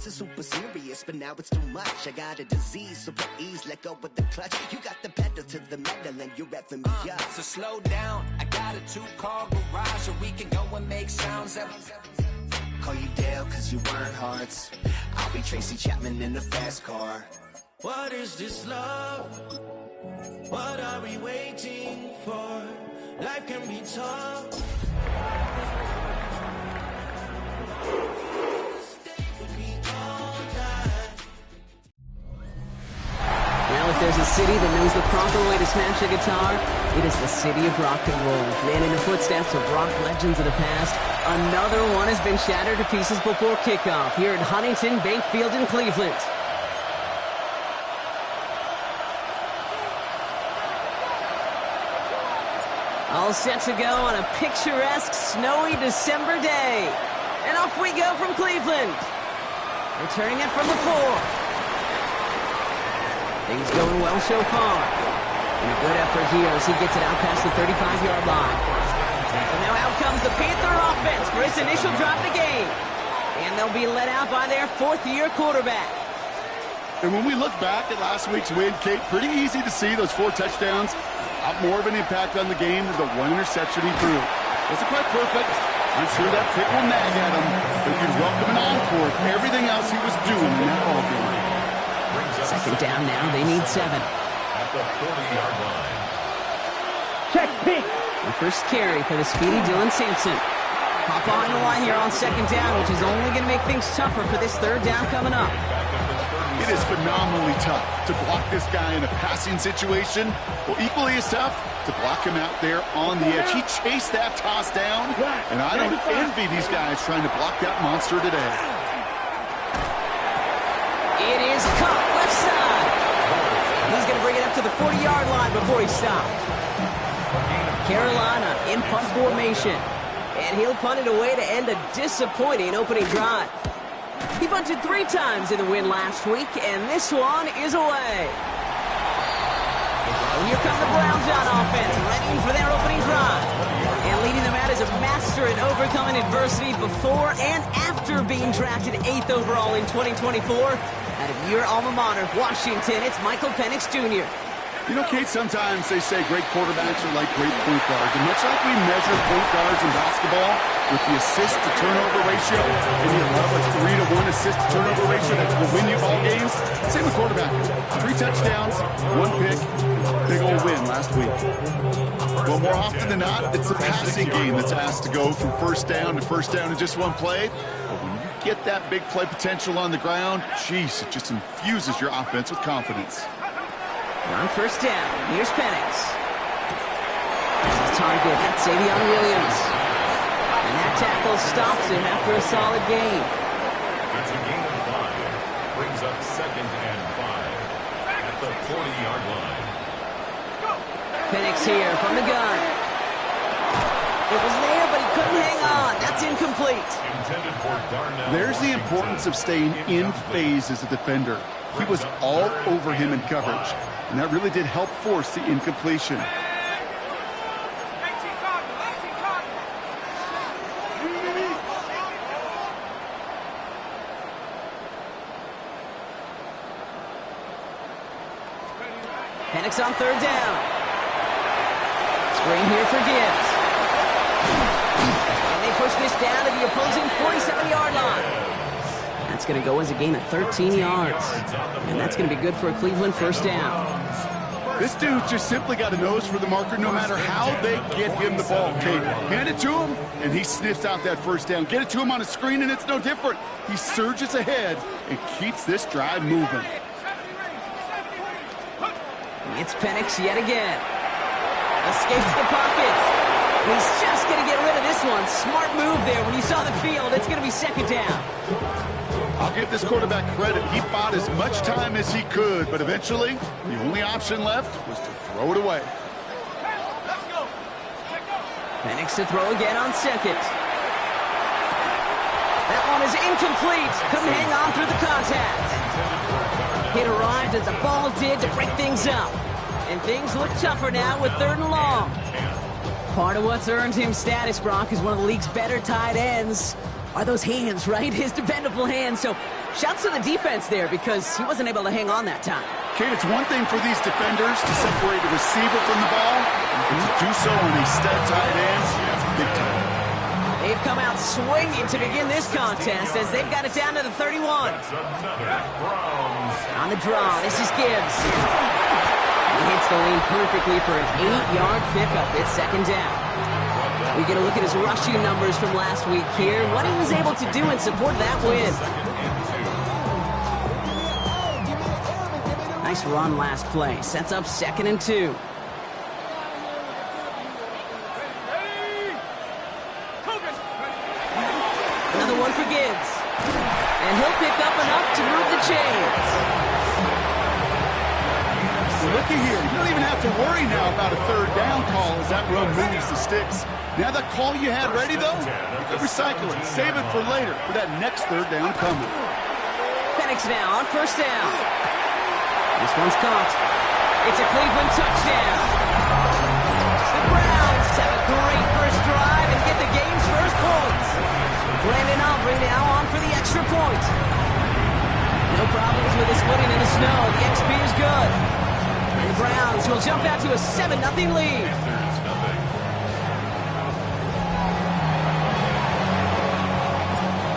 It's super serious, but now it's too much. I got a disease, so please let go with the clutch. You got the pedal to the metal and you're revving me up. So slow down, I got a 2-car garage, or we can go and make sounds. Call you Dale cause you weren't hearts. I'll be Tracy Chapman in a fast car. What is this love? What are we waiting for? Life can be tough. Now if there's a city that knows the proper way to smash a guitar, it is the city of rock and roll. Man, in the footsteps of rock legends of the past, another one has been shattered to pieces before kickoff here at Huntington Bank Field in Cleveland. All set to go on a picturesque, snowy December day. And off we go from Cleveland. Returning it from the 4. Things going well so far. And a good effort here as he gets it out past the 35-yard line. And now out comes the Panther offense for its initial drive of the game. And they'll be led out by their 4th-year quarterback. And when we look back at last week's win, Kate, pretty easy to see those 4 touchdowns. Have more of an impact on the game than the 1 interception he threw. Wasn't quite perfect. I'm sure that pick will nag at him, but you'd welcome an encore for everything else he was doing in that ballgame. Second down now, they need 7. At the 40-yard line. Check pick. The first carry for the speedy Dylan Sampson. Hop on the line here on 2nd down, which is only going to make things tougher for this 3rd down coming up. It is phenomenally tough to block this guy in a passing situation. Well, equally as tough to block him out there on the edge. He chased that toss down, and I don't envy these guys trying to block that monster today. It is caught left side. He's going to bring it up to the 40-yard line before he stopped. Carolina in punt formation. And he'll punt it away to end a disappointing opening drive. He punted 3 times in the win last week, and this one is away. And here come the Browns on offense, ready for their opening drive. And leading them out is a master in overcoming adversity before and after being drafted 8th overall in 2024. Out of your alma mater, Washington, it's Michael Penix Jr. You know, Kate, sometimes they say great quarterbacks are like great point guards. And much like we measure point guards in basketball with the assist-to-turnover ratio, and you love a 3-to-1 assist-to-turnover ratio that will win you ball games, same with quarterback. 3 touchdowns, 1 pick, big old win last week. Well, more often than not, it's the passing game that's asked to go from first down in just 1 play. But when you get that big play potential on the ground, geez, it just infuses your offense with confidence. On 1st down, here's Penix. This is target, that's Savion Williams. And that tackle stops him after a solid gain. It's a gain of 5. Brings up 2nd and 5. At the 40-yard line. Penix here from the gun. It was there, but he couldn't hang on. That's incomplete. Intended for Darnell. There's the importance of staying in phase as a defender. He was all over him in coverage, and that really did help force the incompletion. Penix on 3rd down. Screen here for Gibbs. And they push this down to the opposing 47-yard line. That's going to go as a gain of 13 yards. And that's going to be good for a Cleveland 1st down. This dude just simply got a nose for the marker no matter how they get him the ball, Kate. Hand it to him, and he sniffs out that 1st down. Get it to him on a screen, and it's no different. He surges ahead and keeps this drive moving. It's Penix yet again. Escapes the pocket. He's just going to get rid of this one. Smart move there. When you saw the field, it's going to be 2nd down. I'll give this quarterback credit. He bought as much time as he could, but eventually, the only option left was to throw it away. Penix to throw again on 2nd. That one is incomplete. Couldn't hang on through the contact. Hit arrived as the ball did to break things up. And things look tougher now with 3rd and long. Part of what's earned him status, Brock, is one of the league's better tight ends. Are those hands, right? His dependable hands. So Shouts to the defense there because he wasn't able to hang on that time. Kate, it's one thing for these defenders to separate a receiver from the ball, and to do so on a stud tight end, that's big time. They've come out swinging to begin this contest as they've got it down to the 31. On the draw, this is Gibbs. He hits the lane perfectly for an 8-yard pickup. It's second down. We get a look at his rushing numbers from last week here, what he was able to do in support of that win. Nice run last play. Sets up 2nd and 2. Another one for Gibbs. And he'll pick up enough to move the chains. Looky here. You don't even have to worry now about a 3rd down call as that run moves the sticks. Now that call you had ready, though, you can recycle it. Save it for later for that next 3rd down coming. Penix now on 1st down. This one's caught. It's a Cleveland touchdown. The Browns have a great first drive and get the game's first points. Brandon Aubrey now on for the extra point. No problems with his footing in the snow. The XP is good. And the Browns will jump out to a 7-0 lead.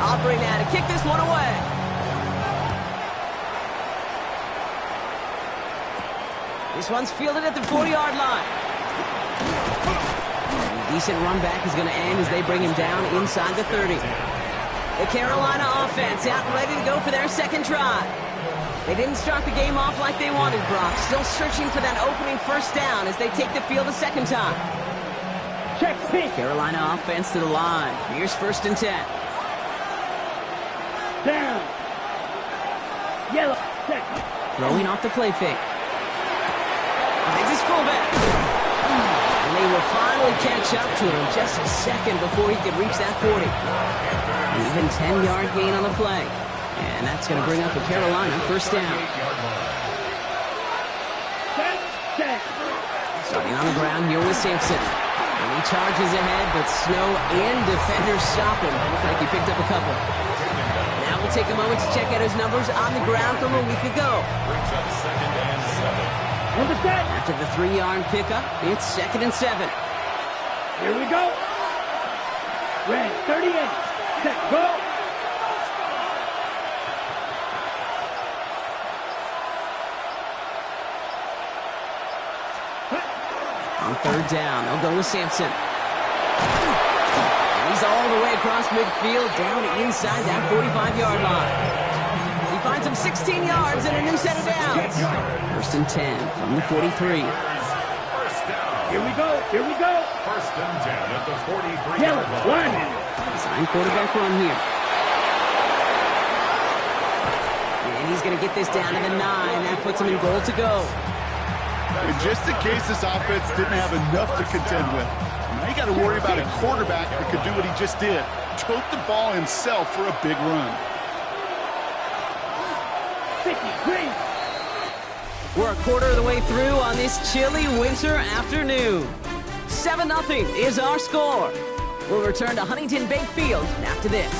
Aubrey now to kick this one away. This one's fielded at the 40-yard line. A decent run back is going to end as they bring him down inside the 30. The Carolina offense out and ready to go for their 2nd try. They didn't start the game off like they wanted, Brock. Still searching for that opening 1st down as they take the field a 2nd time. Check pitch. Carolina offense to the line. Here's 1st and 10. Down. Yellow. Check. Throwing off the play fake. Finds his fullback. And they will finally catch up to him just a second before he could reach that 40. An even 10-yard gain on the play. And that's going to bring up a Carolina 1st down. Starting on the ground here with Sampson. And he charges ahead, but snow and defenders stop him. Looks like he picked up a couple. Now we'll take a moment to check out his numbers on the ground from a week ago. After the 3-yard pickup, it's 2nd and 7. Here we go. Red 38. Set, go. On 3rd down, they'll go with Sampson. And he's all the way across midfield, down inside that 45-yard line. He finds him 16 yards and a new set of downs. 1st and 10 from the 43. Here we go. Here we go. 1st and 10 at the 43. Yellow, one. Design quarterback run here. And he's going to get this down to the 9. That puts him in goal to go. And just in case this offense didn't have enough to contend with, now you got to worry about a quarterback that could do what he just did. Tote the ball himself for a big run. 53. We're a quarter of the way through on this chilly winter afternoon. 7-0 is our score. We'll return to Huntington Bank Field after this.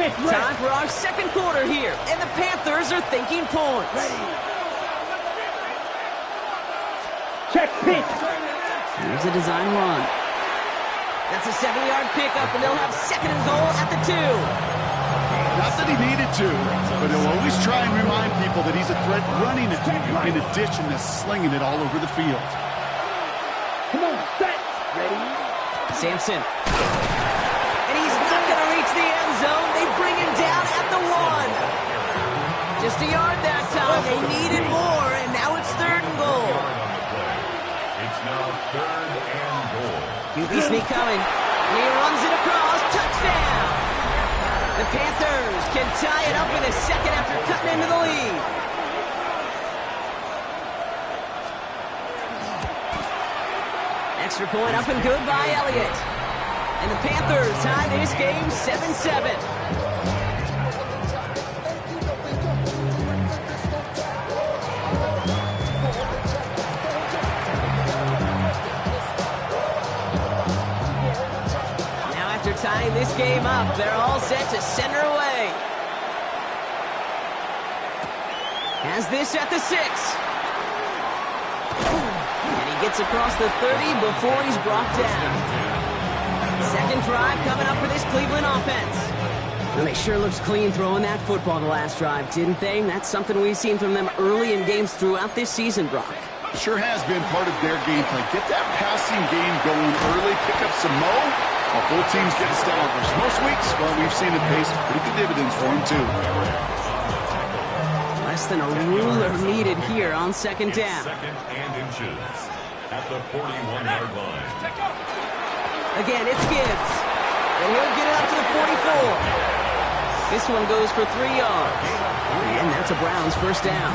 Time for our 2nd quarter here, and the Panthers are thinking points. Check pitch. Here's a design run. That's a 7-yard pickup, and they'll have 2nd and goal at the 2. Not that he needed to, but he'll always try and remind people that he's a threat running it in addition to slinging it all over the field. Come on, set. Ready? Sampson. And he's not going to reach the end zone. They bring him down at the 1. Just a yard that time. They needed more, and now it's 3rd and goal. It's now 3rd and goal. QB sneak coming. And he runs it across. Touchdown! The Panthers can tie it up in a second after cutting into the lead. Extra point up and good by Elliott. And the Panthers tie this game 7-7. tying this game up. They're all set to send her away. Has this at the 6. And he gets across the 30 before he's brought down. Second drive coming up for this Cleveland offense. Well, they sure looked clean throwing that football the last drive, didn't they? That's something we've seen from them early in games throughout this season, Brock. Sure has been part of their game plan. Get that passing game going early, pick up some mo, while both teams get established. Most weeks, well, we've seen it pay some pretty good dividends for them, too. Less than a ruler needed here on second down. Second and inches at the 41-yard line. Again, it's Gibbs. And he'll get it up to the 44. This one goes for 3 yards. And that's a Browns first down.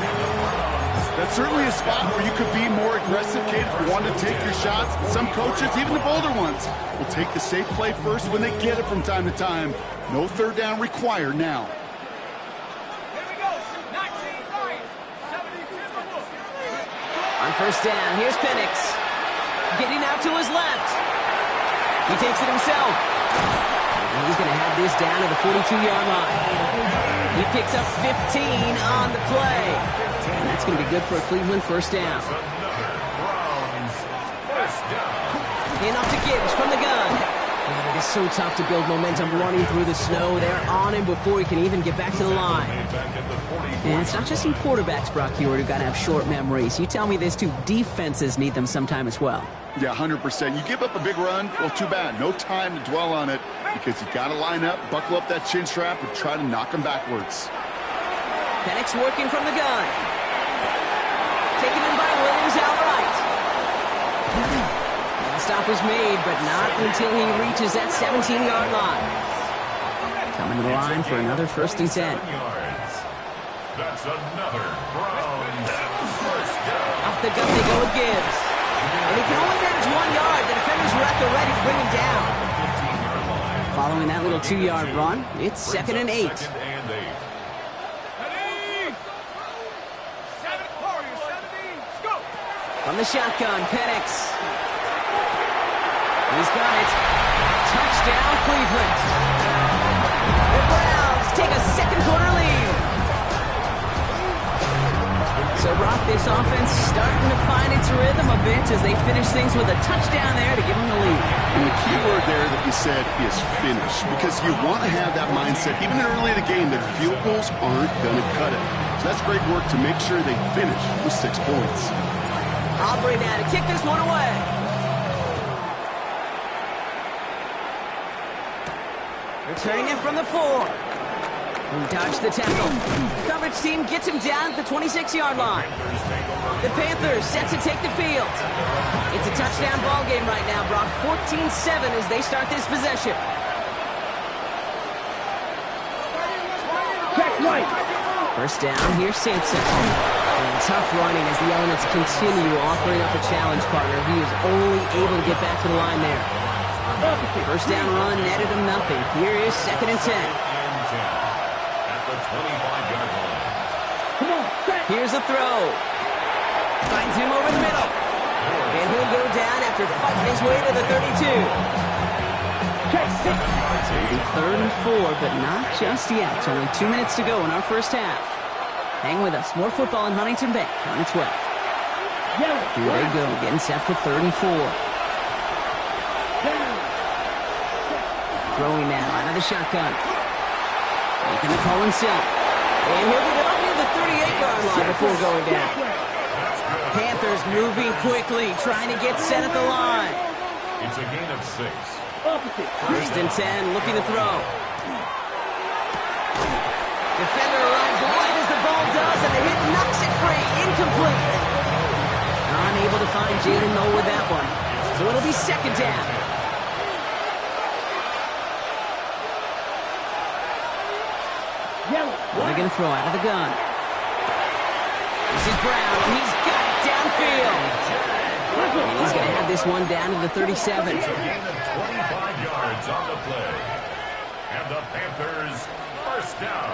That's certainly a spot where you could be more aggressive, Kate, if you want to take your shots. Some coaches, even the bolder ones, will take the safe play first when they get it from time to time. No third down required now. On first down, here's Penix. Getting out to his left. He takes it himself. And he's going to have this down to the 42-yard line. He picks up 15 on the play. And that's going to be good for a Cleveland first down. And off to Gibbs from the gun. Man, it is so tough to build momentum running through the snow. They're on him before he can even get back to the line. And it's not just in quarterbacks, Brock Hewitt, who've got to have short memories. You tell me this too, defenses need them sometime as well. Yeah, 100%. You give up a big run, well, too bad. No time to dwell on it because you got to line up, buckle up that chin strap, and try to knock them backwards. Penix working from the gun. Taken in by Williams outright. And the stop was made, but not until he reaches that 17-yard line. Coming to the line for another first and 10. That's another Browns first down. Off the gun they go with Gibbs. And he can only manage 1 yard. The defenders were at the ready to bring him down. Following that little 2-yard run, it's second and 8. From the shotgun, Penix. He's got it. Touchdown, Cleveland. The Browns take a second quarter lead. So, Brock, this offense starting to find its rhythm a bit as they finish things with a touchdown there to give them the lead. And the key word there that you said is finish, because you want to have that mindset, even early in the game, that field goals aren't going to cut it. So that's great work to make sure they finish with 6 points. Aubrey now to kick this one away. Returning it from the 4. Who dodged the tackle. Coverage team gets him down at the 26-yard line. The Panthers set to take the field. It's a touchdown ball game right now, Brock. 14-7 as they start this possession. Check right. First down, here's Sampson. And tough running as the elements continue offering up a challenge partner. He is only able to get back to the line there. First down run netted him nothing. Here is second and 10. Here's a throw. Finds him over the middle. And he'll go down after fighting his way to the 32. So it'll be 3rd and 4, but not just yet. Only 2 minutes to go in our first half. Hang with us. More football in Huntington Bank on its way. Here they go, getting set for 3rd and 4. Throwing now out of the shotgun. Making the call himself. And he'll get it up near the 38-yard line before going down. Panthers moving quickly, trying to get set at the line. It's a gain of 6. First and 10, looking to throw. Defender arrives right as the ball does, and the hit knocks it free. Incomplete. Unable to find Jalen Noel with that one. So it'll be second down. They're going to throw out of the gun. This is Brown, and he's got it downfield. And he's going to have this one down to the 37. It's a gain of 25 yards on the play. And the Panthers first down.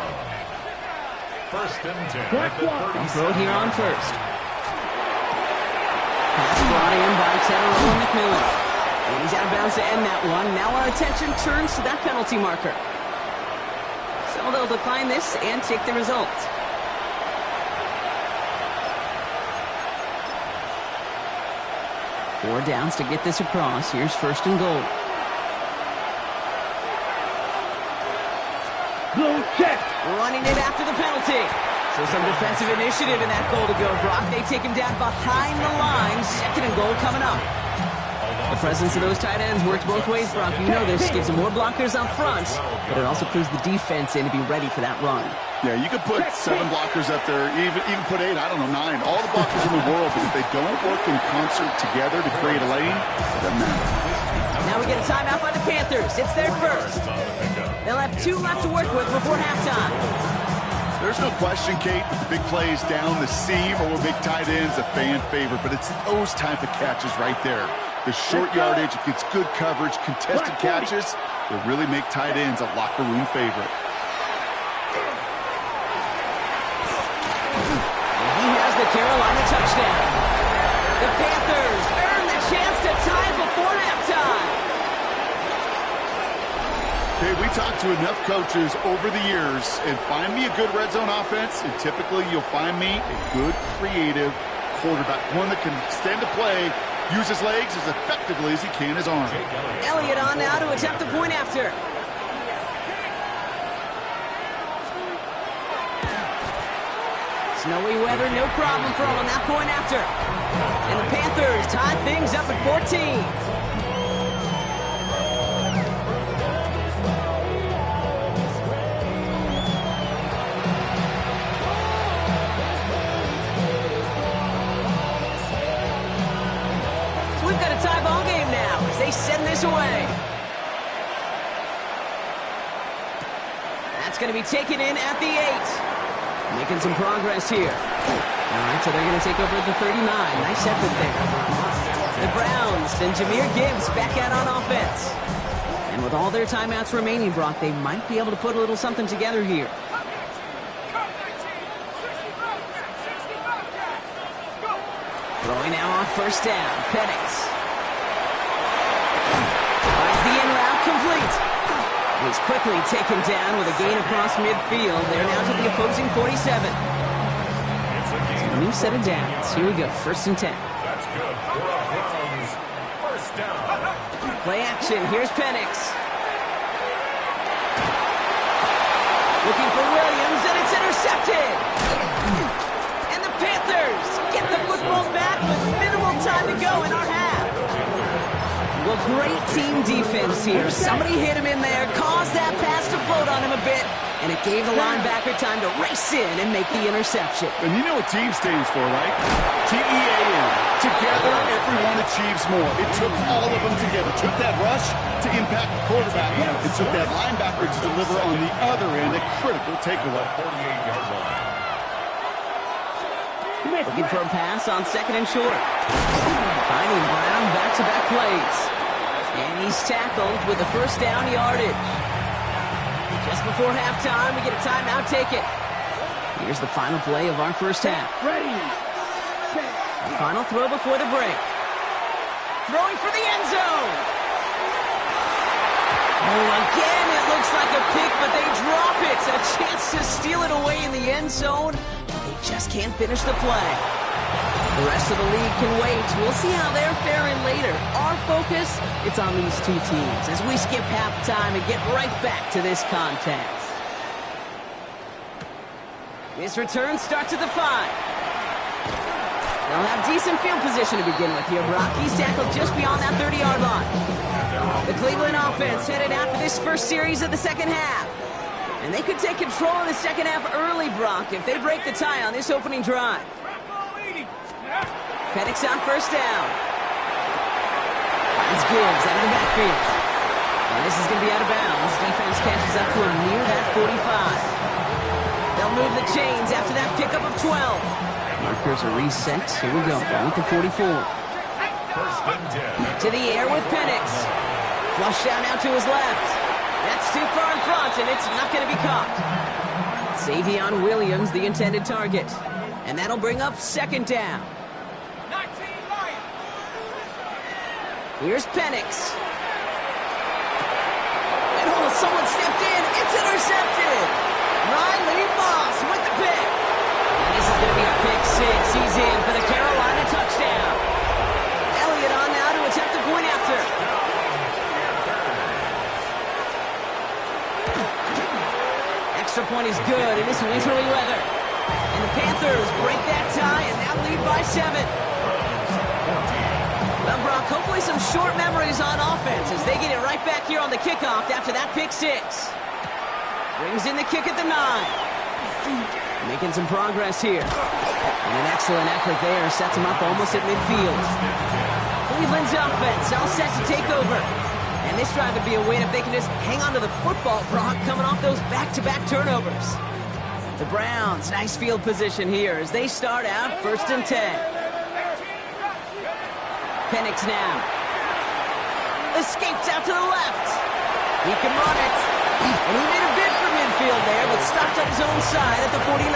First and 10 at the 37. They'll throw it here on first. Pass brought in by Tyrone McMillan. And he's out of bounds to end that one. Now our attention turns to that penalty marker. So they'll decline this and take the result. Four downs to get this across. Here's first and goal. Blue check. Running it after the penalty. So some defensive initiative in that goal to go, Brock. They take him down behind the line. Second and goal coming up. The presence of those tight ends works both ways, Brock. You know this. Gives them more blockers up front, but it also clues the defense in to be ready for that run. Yeah, you could put 7 blockers up there, even put 8, I don't know, 9. All the blockers in the world, but if they don't work in concert together to create a lane, it doesn't matter. Now we get a timeout by the Panthers. It's their first. They'll have 2 left to work with before halftime. There's no question, Kate, that the big plays down the seam or big tight ends a fan favorite, but it's those type of catches right there. The short yardage, it gets good coverage, contested catches that really make tight ends a locker room favorite. He has the Carolina touchdown. The Panthers earn the chance to tie before halftime. Okay, we talked to enough coaches over the years, and find me a good red zone offense, and typically you'll find me a good, creative quarterback, one that can extend a play, use his legs as effectively as he can his arm. Elliott on now to attempt the point after. Snowy weather, no problem for him on that point after. And the Panthers tie things up at 14. They send this away. That's going to be taken in at the 8. Making some progress here. All right, so they're going to take over at the 39. Nice effort there. The Browns and Jahmyr Gibbs back out on offense. And with all their timeouts remaining, Brock, they might be able to put a little something together here. Throwing now on first down. Penix. Complete. He's quickly taken down with a gain across midfield. They're now to the opposing 47. A new set of downs. Here we go. First and 10. That's good for a Browns first down. Play action. Here's Penix. Looking for Williams, and it's intercepted. And the Panthers get the football back with minimal time to go in our half. Well, great team defense here. Somebody hit him in there, caused that pass to float on him a bit, and it gave the linebacker time to race in and make the interception. And you know what team stands for, right? T-E-A-M. Together, everyone achieves more. It took all of them together. It took that rush to impact the quarterback. It took that linebacker to deliver on the other end, a critical takeaway. 48-yard line. Looking for a pass on second and short. Finding Brown back-to-back plays. And he's tackled with the first down yardage. Just before halftime, we get a timeout. Take it. Here's the final play of our first half. Ready. Final throw before the break. Throwing for the end zone. Oh, again, it looks like a pick, but they drop it. A chance to steal it away in the end zone. They just can't finish the play. The rest of the league can wait. We'll see how they're faring later. Our focus, it's on these two teams as we skip halftime and get right back to this contest. This return starts at the 5. They'll have decent field position to begin with here, Brock. He's tackled just beyond that 30-yard line. The Cleveland offense headed out for this first series of the second half. And they could take control of the second half early, Brock, if they break the tie on this opening drive. Penix on first down. Finds Gibbs out of the backfield. And this is going to be out of bounds. Defense catches up to him near that 45. They'll move the chains after that pickup of 12. Markers are reset. Here we go. Ball at the 44. First and 10. To the air with Penix. Flush down out to his left. That's too far in front, and it's not going to be caught. Savion Williams, the intended target. And that'll bring up second down. Here's Penix. And someone stepped in. It's intercepted. Riley Moss with the pick. And this is going to be a pick six. He's in for the Carolina touchdown. Elliott on now to attempt the point after. Extra point is good in this winterly weather. And the Panthers break that tie and now lead by 7. Well, Brock, hopefully some short memories on offense as they get it right back here on the kickoff after that pick six. Brings in the kick at the 9. Making some progress here. And an excellent effort there sets him up almost at midfield. Cleveland's offense all set to take over. And this drive would be a win if they can just hang on to the football, Brock, coming off those back-to-back turnovers. The Browns, nice field position here as they start out 1st and 10. Penix now. Escapes out to the left. He can run it. And he made a bid for midfield there, but stopped on his own side at the 49.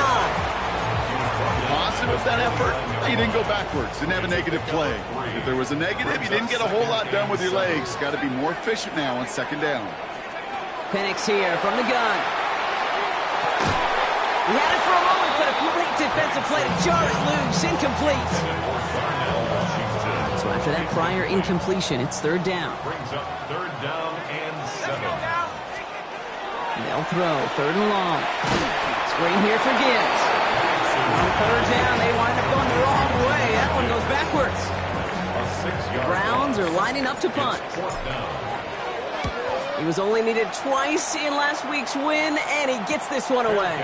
Positive that effort. He didn't go backwards. Didn't have a negative play. If there was a negative, you didn't get a whole lot done with your legs. Got to be more efficient now on 2nd down. Penix here from the gun. He had it for a moment, but a great defensive play to jar it loose. Incomplete. So after that prior incompletion, it's 3rd down. Brings up 3rd down and 7. They'll throw 3rd and long. Screen here for Gibbs. On 3rd down, they wind up going the wrong way. That one goes backwards. Browns are lining up to punt. He was only needed twice in last week's win, and he gets this one away.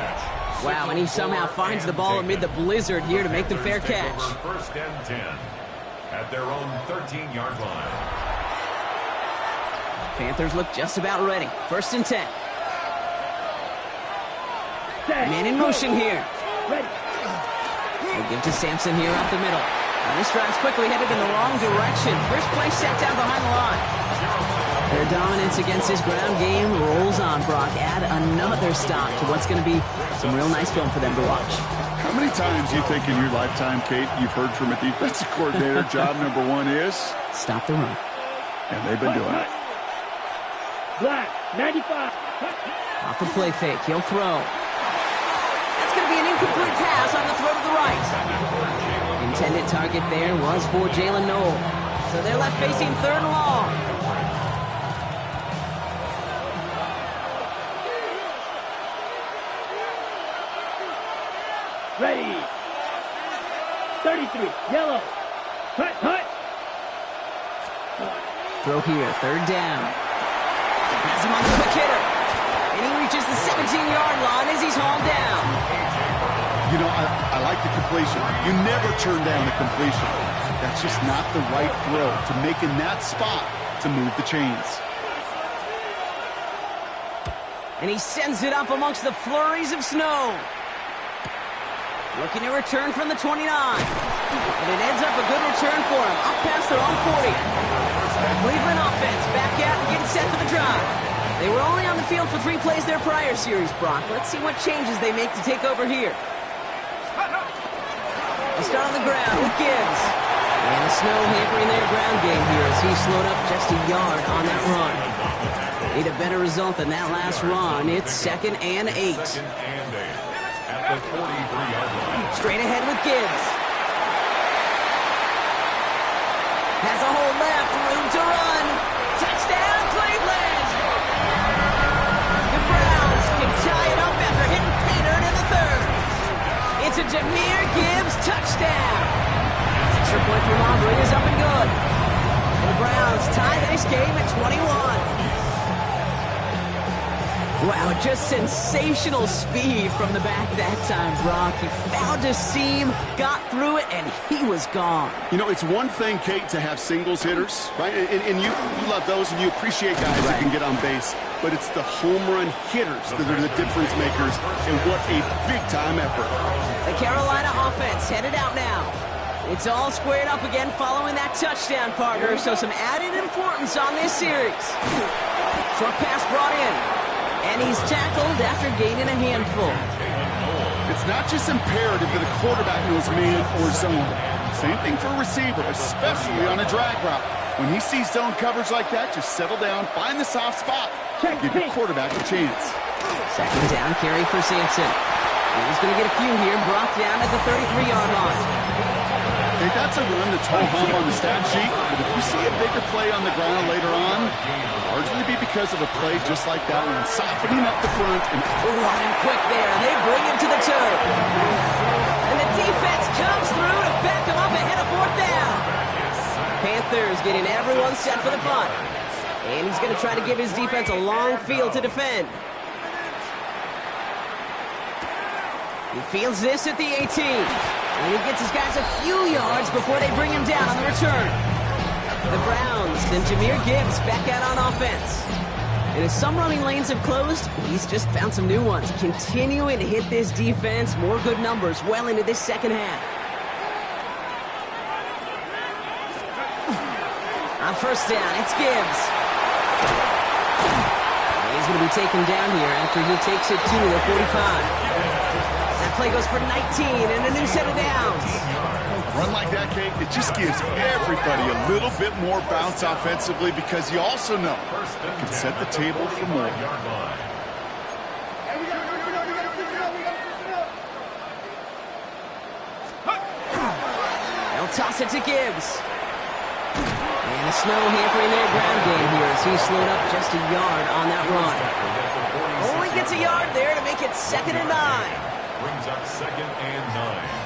Wow, and he somehow finds the ball amid the blizzard here to make the fair catch. 1st and 10 at their own 13-yard line. Panthers look just about ready. 1st and 10. Man in motion here. We'll give to Sampson here up the middle. Now this drive's quickly headed in the wrong direction. First play set down behind the line. Their dominance against this ground game rolls on, Brock. Add another stop to what's going to be some real nice film for them to watch. How many times do you think in your lifetime, Kate, you've heard from a defensive coordinator, job number 1 is? Stop the run. And they've been doing it. Black, 95. Off the play fake, he'll throw. That's going to be an incomplete pass on the throw to the right. Intended target there was for Jalen Noel. So they're left facing 3rd and long. Ready. 33, yellow. Hut, hut. Throw here, 3rd down. Has him on the hook hitter. And he reaches the 17-yard line as he's hauled down. You know, I like the completion. You never turn down a completion. That's just not the right throw to make in that spot to move the chains. And he sends it up amongst the flurries of snow. Looking to return from the 29. And it ends up a good return for him. Up past their own 40. Cleveland offense back out and getting set for the drive. They were only on the field for 3 plays their prior series, Brock. Let's see what changes they make to take over here. They start on the ground with Gibbs. And the snow hampering their ground game here as he slowed up just a yard on that run. Need a better result than that last run. It's 2nd and 8. At the 43-yard line. Straight ahead with Gibbs. Has a hole left, room to run. Touchdown, Cleveland! The Browns can tie it up after hitting Pater in the 3rd. It's a Jahmyr Gibbs touchdown. Extra point from Aubrey is up and good. And the Browns tie this game at 21. Wow, just sensational speed from the back that time, Brock. He found a seam, got through it, and he was gone. You know, it's one thing, Kate, to have singles hitters, right? And you love those, and you appreciate guys that can get on base. But it's the home run hitters that are the difference makers, and what a big-time effort. The Carolina offense headed out now. It's all squared up again following that touchdown, partner, so some added importance on this series. Short pass brought in. And he's tackled after gaining a handful. It's not just imperative that a quarterback knows man or zone. Same thing for a receiver, especially on a drag route. When he sees zone coverage like that, just settle down, find the soft spot, and give your quarterback a chance. Second down carry for Sampson. He's going to get a few here, brought down at the 33-yard line. Okay, that's a run that's ho-hum on the stat sheet, but if you see a bigger play on the ground later on, it'll largely be because of a play just like that one, softening up the front. And running quick there. They bring him to the turf. And the defense comes through to back him up ahead of fourth down. Panthers getting everyone set for the punt. And he's going to try to give his defense a long field to defend. He fields this at the 18. And he gets his guys a few yards before they bring him down on the return. The Browns send Jahmyr Gibbs back out on offense. And as some running lanes have closed, he's just found some new ones, continuing to hit this defense more good numbers well into this second half. On first down, it's Gibbs. He's going to be taken down here after he takes it to the 45. That play goes for 19 and a new set of downs. A run like that, Kate, it just gives everybody a little bit more bounce offensively because you also know it can set the table for more. They'll toss it to Gibbs. And the snow hampering their ground game here as he's slowed up just a yard on that run. Only gets a yard there to make it 2nd and 9. Brings up 2nd and 9.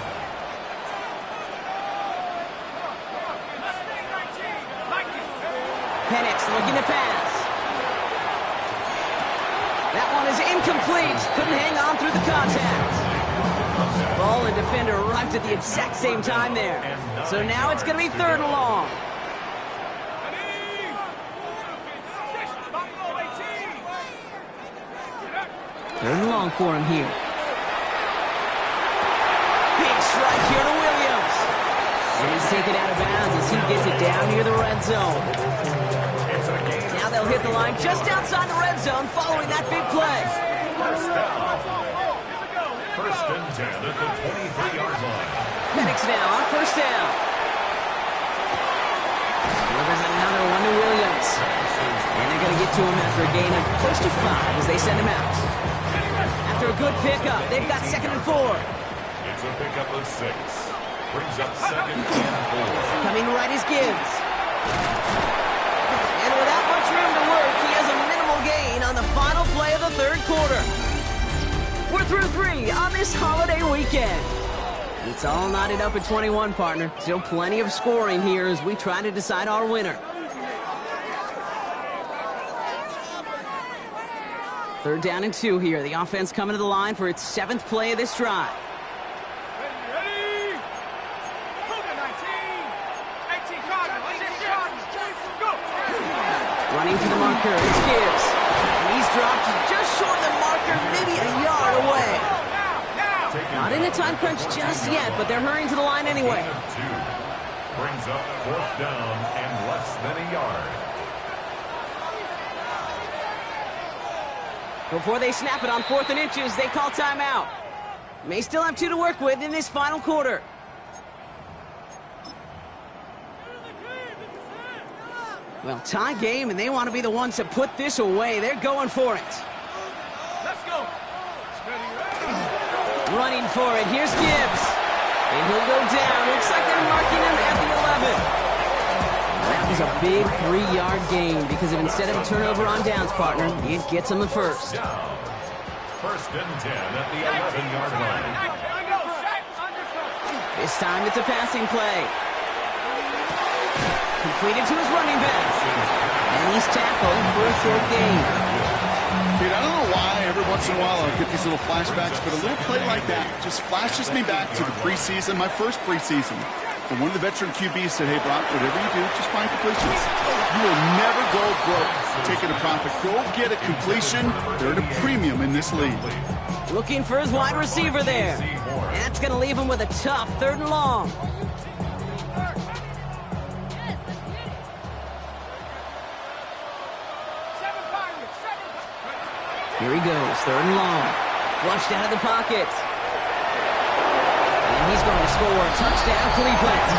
Penix looking to pass. That one is incomplete. Couldn't hang on through the contact. Ball and defender arrived at the exact same time there. So now it's going to be 3rd and long. Third and long for him here. Big strike here to Williams. And he's taken out of bounds as he gets it down near the red zone. Now they'll hit the line just outside the red zone following that big play. First and 10 at the 23-yard line. Penix now on first down. Delivers another one to Williams. And they're going to get to him after a gain of close to 5 as they send him out. After a good pickup, they've got 2nd and 4. It's a pickup of 6. Brings up 2nd and 4. Coming right is Gibbs. And without much room to work, he has a minimal gain on the final play of the 3rd quarter. We're through 3 on this holiday weekend. It's all knotted up at 21, partner. Still plenty of scoring here as we try to decide our winner. 3rd down and 2 here. The offense coming to the line for its 7th play of this drive. Running to the marker, it's Gibbs. And he's dropped just short of the marker, maybe a yard away. Not in a time crunch just yet, but they're hurrying to the line anyway. Brings up 4th down and less than a yard. Before they snap it on 4th and inches, they call timeout. May still have 2 to work with in this final quarter. Well, tie game, and they want to be the ones to put this away. They're going for it. Let's go. Running for it. Here's Gibbs. And he'll go down. Looks like they're marking him at the 11. That was a big 3-yard gain because of instead of a turnover on downs, partner, it gets him the first. Down. First and 10 at the 11-yard line. This time it's a passing play. Completed to his running back. And he's tackled for a short gain. Dude, I don't know why every once in a while I'll get these little flashbacks, but a little play like that just flashes me back to the preseason, my first preseason. And one of the veteran QBs said, hey, Brock, whatever you do, just find completions. You will never go broke taking a profit. Go get a completion. They're at a premium in this league. Looking for his wide receiver there. And that's going to leave him with a tough 3rd and long. Here he goes, 3rd and long. Flushed out of the pocket. And he's going to score a touchdown, Cleveland.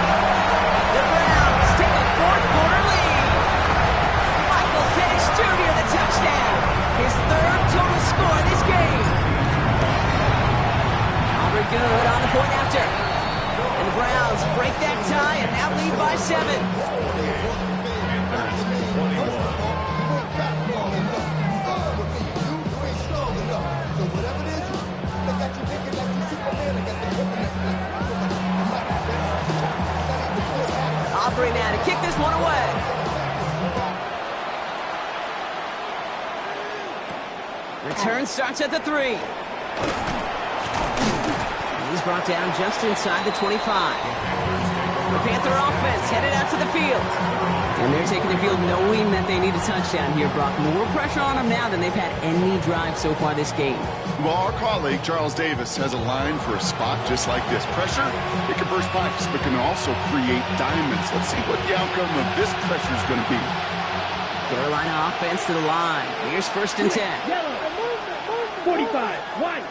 The Browns take a 4th quarter lead. good on the point after. And the Browns break that tie and now lead by 7. Offering now to kick this one away. Return starts at the 3. He's brought down just inside the 25. The Panther offense headed out to the field. And they're taking the field knowing that they need a touchdown here, Brock. More pressure on them now than they've had any drive so far this game. Well, our colleague, Charles Davis, has a line for a spot just like this. Pressure, it can burst pipes, but can also create diamonds. Let's see what the outcome of this pressure is going to be. Carolina offense to the line. Here's 1st and 10. Yellow. 45. White.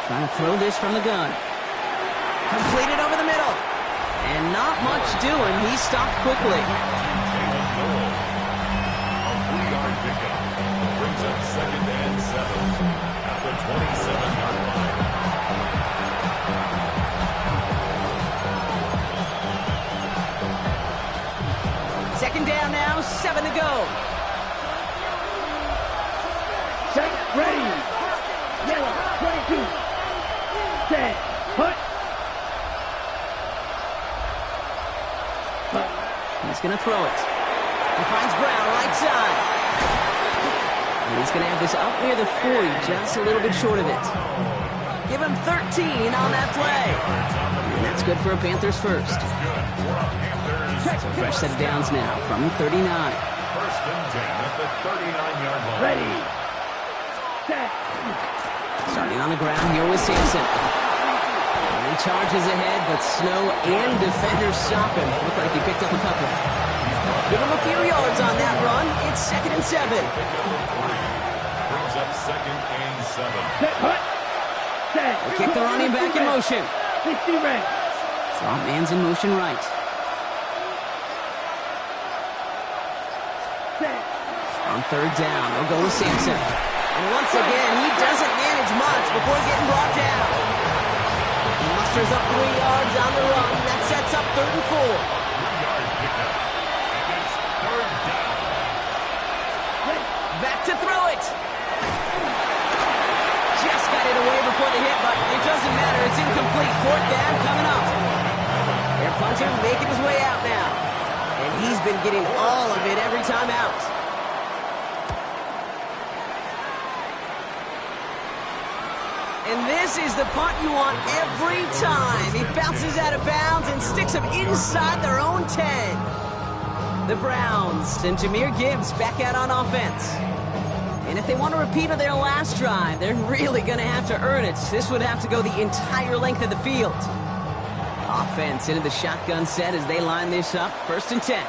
Trying to throw this from the gun. Completed over the middle. And not much doing. He stopped quickly. A 3-yard pickup brings up 2nd and 7 at the 27-yard line. Second down now, 7 to go. Set. Ready. Yellow. 22. Set. Hut. He's going to throw it. He finds Brown right side. And he's going to have this up near the 40, just a little bit short of it. Give him 13 on that play. And that's good for a Panthers first. So fresh set of downs now from the 39. 1st and 10 at the 39-yard line. Ready. Set. Starting on the ground here with Sampson. And he charges ahead, but Snow and defenders stop him. Look like he picked up a couple. Give him a few yards on that run. It's 2nd and 7. Brings up 2nd and 7. Set. Hut. Set. They kick the running back in motion. 60 red. Slot man's in motion right. Set. On 3rd down, they'll go with Sampson. And once again, he doesn't manage much before getting brought down. He musters up 3 yards on the run. That sets up 3rd and 4. 3-yard pickup. And it's 3rd down. Back to throw it. Just got it away before the hit, but it doesn't matter. It's incomplete. 4th down coming up. Their punter making his way out now. And he's been getting all of it every time out. And this is the punt you want every time. He bounces out of bounds and sticks them inside their own 10. The Browns and Jahmyr Gibbs back out on offense. And if they want a repeat of their last drive, they're really going to have to earn it. This would have to go the entire length of the field. Offense into the shotgun set as they line this up. 1st and 10.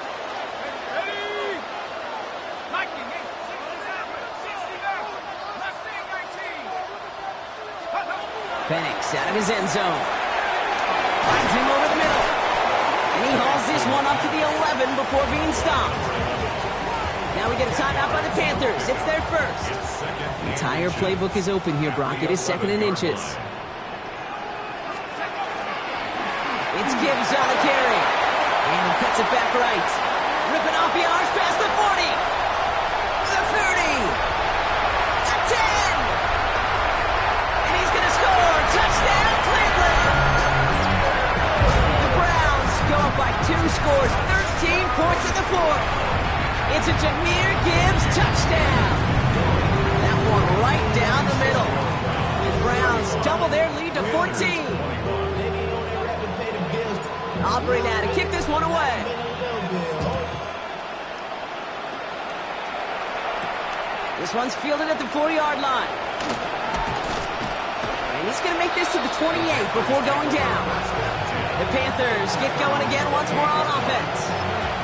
Penix out of his end zone. Finds him over the middle. And he hauls this one up to the 11 before being stopped. Now we get a timeout by the Panthers. It's their first. The entire playbook is open here, Brock. It is 2nd and inches. It's Gibbs on the carry. And he cuts it back right. Ripping off yards past the 40. The 30. The 10. And he's going to score. Touchdown, Cleveland. The Browns go up by 2 scores. 13 points at the 4th. It's a Jahmyr Gibbs touchdown. That one right down the middle. And the Browns double their lead to 14. Aubrey now to kick this one away. This one's fielded at the 4-yard line. And he's going to make this to the 28 before going down. The Panthers get going again once more on offense.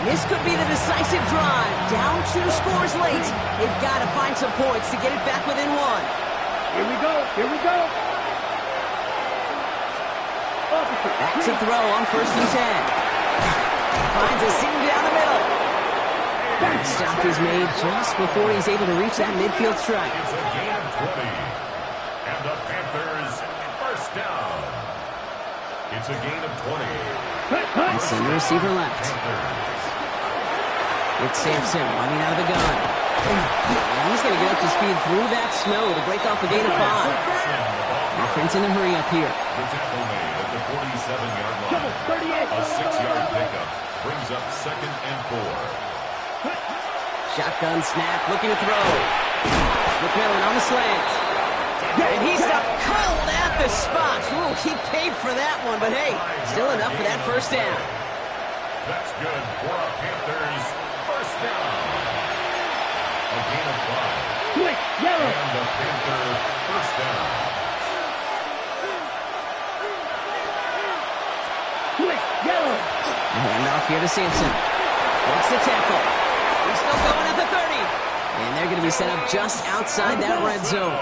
This could be the decisive drive. Down 2 scores late. They've got to find some points to get it back within 1. Here we go. Here we go. Back to throw on 1st and 10. Finds a seam down the middle. stop is made just before he's able to reach that midfield strike. It's a gain of 20. And the Panthers, first down. It's a gain of 20. And send the receiver left. It's Sampson running out of the gun. And he's going to get up to speed through that snow to break off a gain of 5. Offense in a hurry up here. The tackle made at the 47-yard line. A 6-yard pickup brings up 2nd and 4. Shotgun snap, looking to throw. McMillan on the slant. And he stopped cold at the spot. Ooh, he paid for that one, but hey, still enough for that first down. That's good for a Panthers first down. A gain of 5. Quick, yellow. And the Panther first down. Quick, yellow. Hand off here to Sampson. What's the tackle? He's still going at the 30. And they're going to be set up just outside that red zone.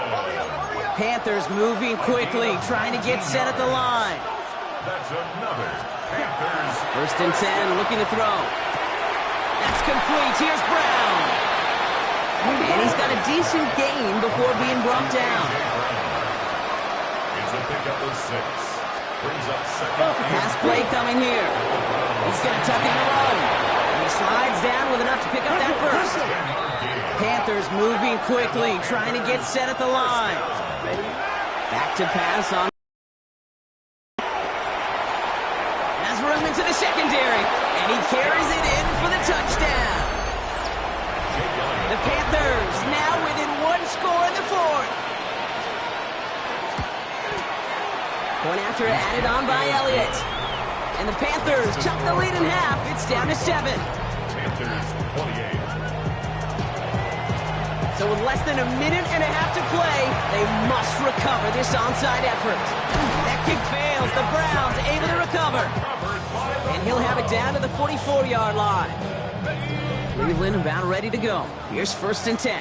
Panthers moving quickly, trying to get set at the line. That's another Panthers. First and 10, looking to throw. That's complete. Here's Brown. And he's got a decent gain before being brought down. It's a pickup of 6. Brings up 2nd. Pass play coming here. He's going to tuck in the run. And he slides down with enough to pick up that first. Panthers moving quickly, trying to get set at the line. Back to pass on. Has room into the secondary, and he carries it in for the touchdown. The Panthers now within 1 score in the 4th. Point after added on by Elliott. And the Panthers chop the lead in half. It's down to 7. Panthers 28. So with less than a minute and a half to play, they must recover this onside effort. That kick fails. The Browns able to recover. And he'll have it down to the 44-yard line. Cleveland about ready to go. Here's 1st and 10.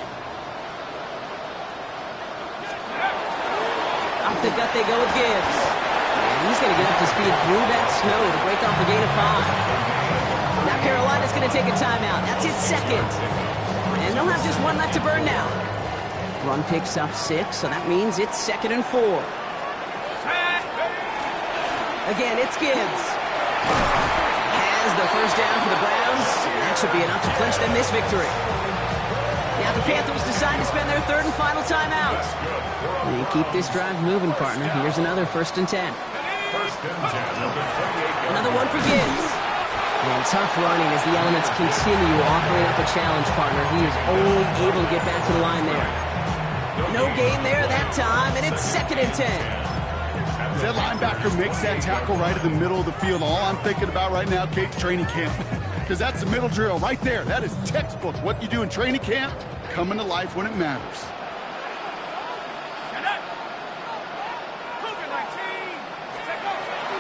Off the gut they go with Gibbs. And he's going to get up to speed through that snow to break off a gain of 5. Now Carolina's going to take a timeout. That's its 2nd. And they'll have just 1 left to burn now. Run picks up 6, so that means it's 2nd and 4. Again, it's Gibbs. Has the first down for the Browns, and that should be enough to clinch them this victory. Now the Panthers decide to spend their 3rd and final timeout. They keep this drive moving, partner. Here's another 1st and 10. First and 10. Another one for Gibbs. And tough running as the elements continue offering up a challenge, partner. He is only able to get back to the line there. No gain there that time, and it's 2nd and 10. As that linebacker makes that tackle right in the middle of the field, all I'm thinking about right now, Kate, training camp. Because that's the middle drill right there. That is textbook. What you do in training camp, coming to life when it matters.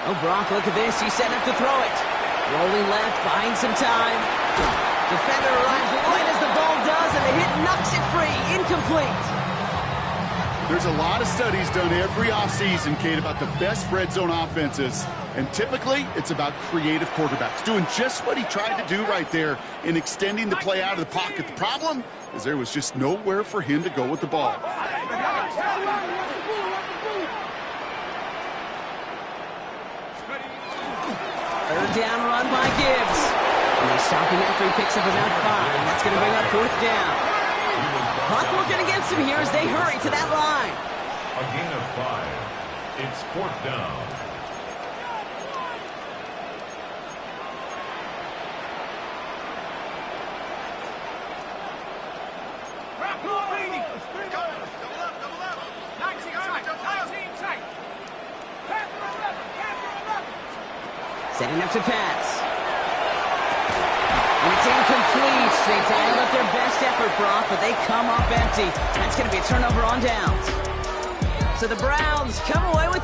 Oh, Brock, look at this. He's setting up to throw it. Rolling left, buying some time. Defender arrives right as the ball does, and the hit knocks it free. Incomplete. There's a lot of studies done every offseason, Kate, about the best red zone offenses. And typically, it's about creative quarterbacks doing just what he tried to do right there in extending the play out of the pocket. The problem is there was just nowhere for him to go with the ball. Third down run by Gibbs. And they stop him after he picks up about 5. And that's going to bring up 4th down. Clock working against him here as they hurry to that line. A gain of 5. It's 4th down. Setting up to pass. And it's incomplete. They dialed up their best effort, Brock, but they come up empty. That's going to be a turnover on downs. So the Browns come away with the